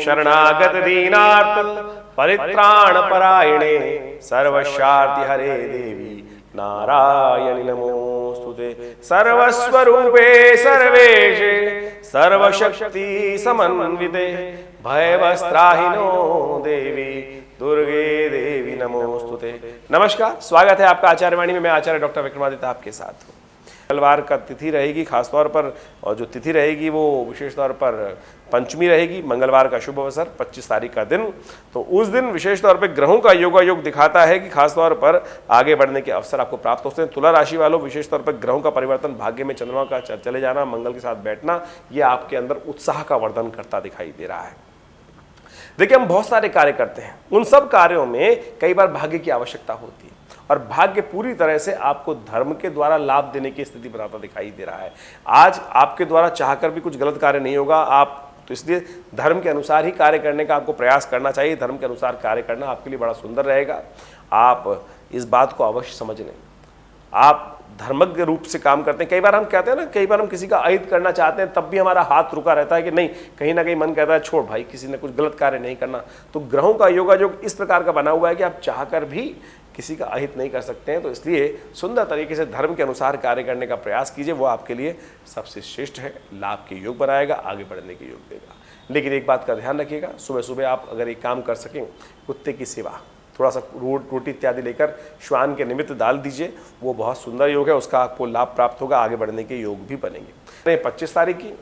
शरणागत दीनार्थ परित्राण परायणे सर्वशार्ति हरे देवी नारायणि नमोस्तुते। सर्वस्वरूपे सर्वेशे सर्वशक्ति समन्विते भयवस्त्राहिनो देवी दुर्गे देवी नमोस्तुते। नमस्कार, स्वागत है आपका आचार्य वाणी में। मैं आचार्य डॉक्टर विक्रमादित्य आपके साथ हूँ। मंगलवार का तिथि रहेगी खासतौर पर, और जो तिथि रहेगी वो विशेष तौर पर पंचमी रहेगी। मंगलवार का शुभ अवसर 25 तारीख का दिन, तो उस दिन विशेष तौर पर ग्रहों का योगायोग दिखाता है कि खासतौर पर आगे बढ़ने के अवसर आपको प्राप्त होते हैं। तुला राशि वालों, विशेष तौर पर ग्रहों का परिवर्तन, भाग्य में चंद्रमा का चले जाना, मंगल के साथ बैठना, ये आपके अंदर उत्साह का वर्धन करता दिखाई दे रहा है। देखिए, हम बहुत सारे कार्य करते हैं, उन सब कार्यों में कई बार भाग्य की आवश्यकता होती है, और भाग्य पूरी तरह से आपको धर्म के द्वारा लाभ देने की स्थिति बनाता दिखाई दे रहा है। आज आपके द्वारा चाहकर भी कुछ गलत कार्य नहीं होगा, आप तो इसलिए धर्म के अनुसार ही कार्य करने का आपको प्रयास करना चाहिए। धर्म के अनुसार कार्य करना आपके लिए बड़ा सुंदर रहेगा। आप इस बात को अवश्य समझ लें, आप धर्मज्ञ रूप से काम करते हैं। कई बार हम कहते हैं ना, कई बार हम किसी का अहित करना चाहते हैं, तब भी हमारा हाथ रुका रहता है कि नहीं, कहीं ना कहीं मन कहता है छोड़ भाई, किसी ने कुछ गलत कार्य नहीं करना। तो ग्रहों का योगायोग इस प्रकार का बना हुआ है कि आप चाहकर भी किसी का अहित नहीं कर सकते हैं। तो इसलिए सुंदर तरीके से धर्म के अनुसार कार्य करने का प्रयास कीजिए, वो आपके लिए सबसे श्रेष्ठ है, लाभ के योग बनाएगा, आगे बढ़ने के योग देगा। लेकिन एक बात का ध्यान रखिएगा, सुबह सुबह आप अगर एक काम कर सकें, कुत्ते की सेवा, थोड़ा सा रोटी इत्यादि लेकर श्वान के निमित्त डाल दीजिए, वो बहुत सुंदर योग है, उसका आपको लाभ प्राप्त होगा, आगे बढ़ने के योग भी बनेंगे। 25 तारीख की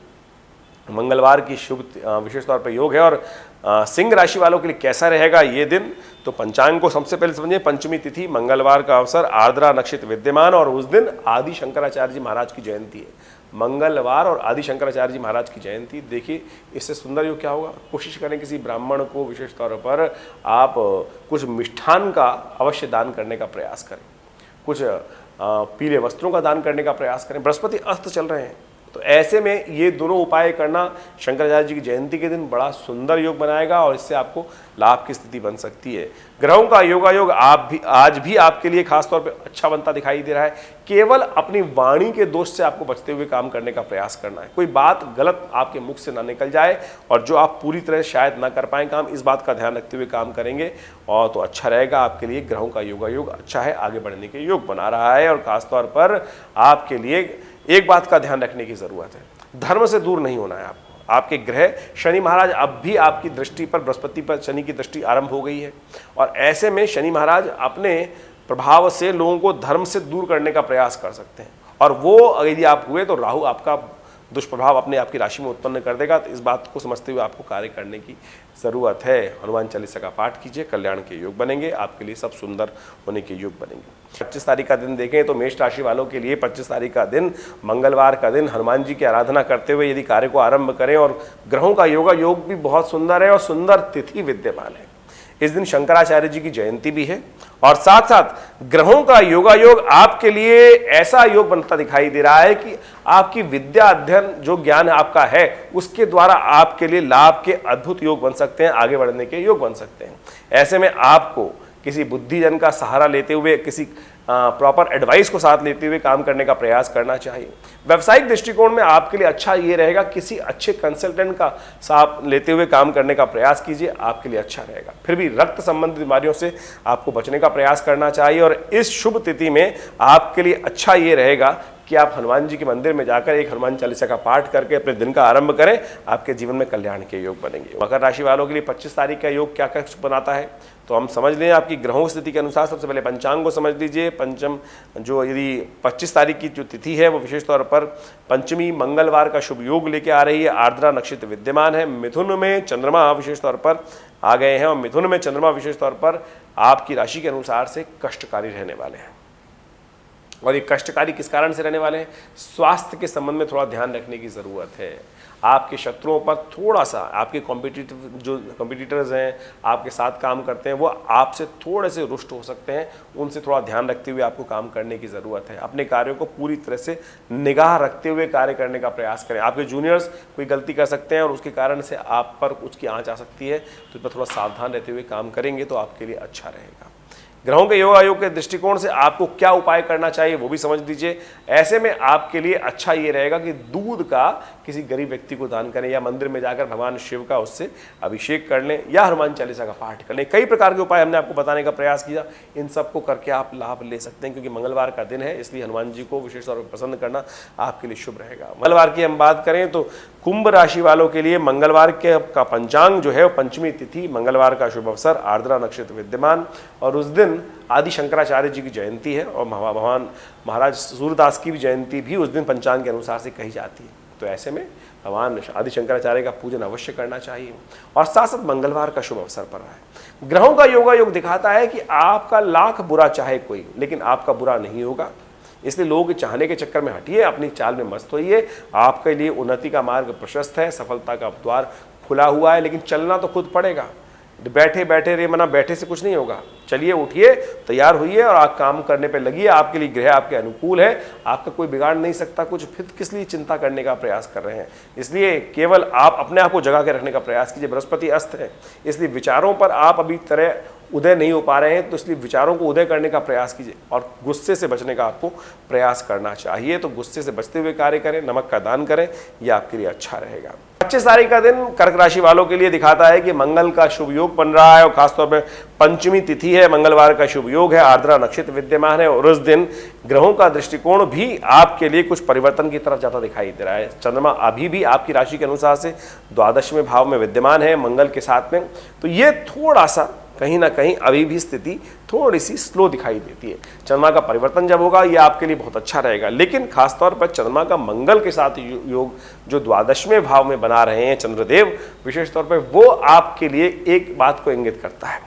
मंगलवार की शुभ विशेष तौर पर योग है, और सिंह राशि वालों के लिए कैसा रहेगा ये दिन, तो पंचांग को सबसे पहले समझिए। पंचमी तिथि, मंगलवार का अवसर, आर्द्रा नक्षत्र विद्यमान, और उस दिन आदि शंकराचार्य जी महाराज की जयंती है। मंगलवार और आदि शंकराचार्य जी महाराज की जयंती, देखिए इससे सुंदर योग क्या होगा। कोशिश करें किसी ब्राह्मण को विशेष तौर पर आप कुछ मिष्ठान का अवश्य दान करने का प्रयास करें, कुछ पीले वस्त्रों का दान करने का प्रयास करें। बृहस्पति अस्त चल रहे हैं, तो ऐसे में ये दोनों उपाय करना शंकराचार्य जी की जयंती के दिन बड़ा सुंदर योग बनाएगा, और इससे आपको लाभ की स्थिति बन सकती है। ग्रहों का योगायोग आज भी आपके लिए खासतौर पे अच्छा बनता दिखाई दे रहा है। केवल अपनी वाणी के दोष से आपको बचते हुए काम करने का प्रयास करना है। कोई बात गलत आपके मुख से ना निकल जाए, और जो आप पूरी तरह शायद ना कर पाएं काम, इस बात का ध्यान रखते हुए काम करेंगे और तो अच्छा रहेगा आपके लिए। ग्रहों का योगायोग अच्छा है, आगे बढ़ने के योग बना रहा है, और खासतौर पर आपके लिए एक बात का ध्यान रखने की जरूरत है, धर्म से दूर नहीं होना है आपको। आपके ग्रह शनि महाराज अब भी आपकी दृष्टि पर, बृहस्पति पर शनि की दृष्टि आरंभ हो गई है, और ऐसे में शनि महाराज अपने प्रभाव से लोगों को धर्म से दूर करने का प्रयास कर सकते हैं, और वो यदि आप हुए तो राहु आपका दुष्प्रभाव अपने आपकी राशि में उत्पन्न कर देगा। तो इस बात को समझते हुए आपको कार्य करने की ज़रूरत है। हनुमान चालीसा का पाठ कीजिए, कल्याण के योग बनेंगे, आपके लिए सब सुंदर होने के योग बनेंगे। 25 तारीख का दिन देखें तो मेष राशि वालों के लिए 25 तारीख का दिन, मंगलवार का दिन, हनुमान जी की आराधना करते हुए यदि कार्य को आरंभ करें, और ग्रहों का योग भी बहुत सुंदर है, और सुंदर तिथि विद्यमान है। इस दिन शंकराचार्य जी की जयंती भी है, और साथ साथ ग्रहों का योगायोग आपके लिए ऐसा योग बनता दिखाई दे रहा है कि आपकी विद्या अध्ययन, जो ज्ञान आपका है, उसके द्वारा आपके लिए लाभ के अद्भुत योग बन सकते हैं, आगे बढ़ने के योग बन सकते हैं। ऐसे में आपको किसी बुद्धिजन का सहारा लेते हुए, किसी प्रॉपर एडवाइस को साथ लेते हुए काम करने का प्रयास करना चाहिए। व्यावसायिक दृष्टिकोण में आपके लिए अच्छा ये रहेगा, किसी अच्छे कंसल्टेंट का साथ लेते हुए काम करने का प्रयास कीजिए, आपके लिए अच्छा रहेगा। फिर भी रक्त संबंधित बीमारियों से आपको बचने का प्रयास करना चाहिए, और इस शुभ तिथि में आपके लिए अच्छा ये रहेगा कि आप हनुमान जी के मंदिर में जाकर एक हनुमान चालीसा का पाठ करके अपने दिन का आरंभ करें, आपके जीवन में कल्याण के योग बनेंगे। मकर राशि वालों के लिए 25 तारीख का योग क्या क्या बनाता है, तो हम समझ लें आपकी ग्रहों स्थिति के अनुसार। सबसे पहले पंचांग को समझ लीजिए। पंचम जो यदि 25 तारीख की जो तिथि है वो विशेष तौर पर पंचमी मंगलवार का शुभ योग लेके आ रही है। आर्द्रा नक्षत्र विद्यमान है। मिथुन में चंद्रमा विशेष तौर पर आ गए हैं, और मिथुन में चंद्रमा विशेष तौर पर आपकी राशि के अनुसार से कष्टकारी रहने वाले हैं। और ये कष्टकारी किस कारण से रहने वाले हैं, स्वास्थ्य के संबंध में थोड़ा ध्यान रखने की ज़रूरत है। आपके शत्रुओं पर थोड़ा सा, आपके कॉम्पिटिटर्स हैं, आपके साथ काम करते हैं, वो आपसे थोड़े से रुष्ट हो सकते हैं, उनसे थोड़ा ध्यान रखते हुए आपको काम करने की ज़रूरत है। अपने कार्यों को पूरी तरह से निगाह रखते हुए कार्य करने का प्रयास करें। आपके जूनियर्स कोई गलती कर सकते हैं और उसके कारण से आप पर कुछ की आँच आ सकती है, तो इस पर थोड़ा सावधान रहते हुए काम करेंगे तो आपके लिए अच्छा रहेगा। ग्रहों के योग आयोग के दृष्टिकोण से आपको क्या उपाय करना चाहिए वो भी समझ लीजिए। ऐसे में आपके लिए अच्छा ये रहेगा कि दूध का किसी गरीब व्यक्ति को दान करें, या मंदिर में जाकर भगवान शिव का उससे अभिषेक कर लें, या हनुमान चालीसा का पाठ कर लें। कई प्रकार के उपाय हमने आपको बताने का प्रयास किया, इन सबको करके आप लाभ ले सकते हैं, क्योंकि मंगलवार का दिन है, इसलिए हनुमान जी को विशेष तौर पर पसंद करना आपके लिए शुभ रहेगा। मंगलवार की हम बात करें तो कुंभ राशि वालों के लिए मंगलवार के का पंचांग जो है वो पंचमी तिथि, मंगलवार का शुभ अवसर, आर्द्रा नक्षत्र विद्यमान, और उस दिन आदि शंकराचार्य जी की जयंती है, और भगवान महाराज सूरदास की भी जयंती भी उस दिन पंचांग के अनुसार से कही जाती है। तो ऐसे में भगवान आदि शंकराचार्य का पूजन अवश्य करना चाहिए, और साथ साथ मंगलवार का शुभ अवसर पर रहा है। ग्रहों का योगा योग दिखाता है कि आपका लाख बुरा चाहे कोई, लेकिन आपका बुरा नहीं होगा, इसलिए लोगों के चाहने के चक्कर में हटिए, अपनी चाल में मस्त होइए। आपके लिए उन्नति का मार्ग प्रशस्त है, सफलता का द्वार खुला हुआ है, लेकिन चलना तो खुद पड़ेगा। बैठे बैठे रे मना बैठे से कुछ नहीं होगा। चलिए, उठिए, तैयार होइए और आप काम करने पे लगिए। आपके लिए ग्रह आपके अनुकूल है, आपका कोई बिगाड़ नहीं सकता कुछ, फिर किस लिए चिंता करने का प्रयास कर रहे हैं। इसलिए केवल आप अपने आप को जगा के रखने का प्रयास कीजिए। बृहस्पति अस्त है, इसलिए विचारों पर आप अभी तरह उदय नहीं हो पा रहे हैं, तो इसलिए विचारों को उदय करने का प्रयास कीजिए, और गुस्से से बचने का आपको प्रयास करना चाहिए। तो गुस्से से बचते हुए कार्य करें, नमक का दान करें, यह आपके लिए अच्छा रहेगा। 25 तारीख का दिन कर्क राशि वालों के लिए दिखाता है कि मंगल का शुभ योग बन रहा है, और खासतौर पर पंचमी तिथि है, मंगलवार का शुभ योग है, आर्द्रा नक्षत्र विद्यमान है, और उस दिन ग्रहों का दृष्टिकोण भी आपके लिए कुछ परिवर्तन की तरफ जाता दिखाई दे रहा है। चंद्रमा अभी भी आपकी राशि के अनुसार से द्वादशवें भाव में विद्यमान है मंगल के साथ में, तो ये थोड़ा सा कहीं ना कहीं अभी भी स्थिति थोड़ी सी स्लो दिखाई देती है। चंद्रमा का परिवर्तन जब होगा ये आपके लिए बहुत अच्छा रहेगा, लेकिन खासतौर पर चंद्रमा का मंगल के साथ योग जो द्वादशवें भाव में बना रहे हैं चंद्रदेव, विशेष तौर पर वो आपके लिए एक बात को इंगित करता है।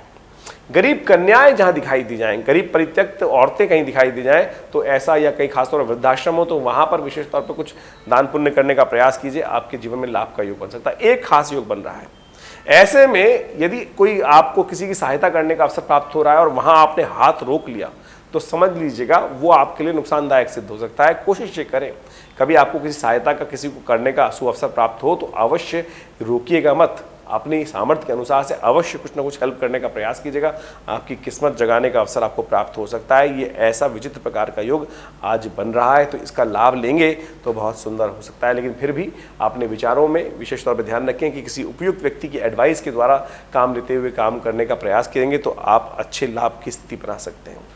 गरीब कन्याएं जहां दिखाई दी जाएं, गरीब परित्यक्त औरतें कहीं दिखाई दी जाएं, तो ऐसा, या कहीं खासतौर पर वृद्धाश्रम हो तो वहां पर विशेष तौर पर कुछ दान पुण्य करने का प्रयास कीजिए। आपके जीवन में लाभ का योग बन सकता है, एक खास योग बन रहा है। ऐसे में यदि कोई आपको किसी की सहायता करने का अवसर प्राप्त हो रहा है और वहां आपने हाथ रोक लिया, तो समझ लीजिएगा वो आपके लिए नुकसानदायक सिद्ध हो सकता है। कोशिश ये करें, कभी आपको किसी सहायता का किसी को करने का सुअवसर प्राप्त हो तो अवश्य रोकिएगा मत, अपनी सामर्थ्य के अनुसार से अवश्य कुछ ना कुछ हेल्प करने का प्रयास कीजिएगा। आपकी किस्मत जगाने का अवसर आपको प्राप्त हो सकता है। ये ऐसा विचित्र प्रकार का योग आज बन रहा है, तो इसका लाभ लेंगे तो बहुत सुंदर हो सकता है, लेकिन फिर भी अपने विचारों में विशेष तौर पर ध्यान रखें कि किसी उपयुक्त व्यक्ति की एडवाइस के द्वारा काम लेते हुए काम करने का प्रयास करेंगे तो आप अच्छे लाभ की स्थिति बना सकते हैं।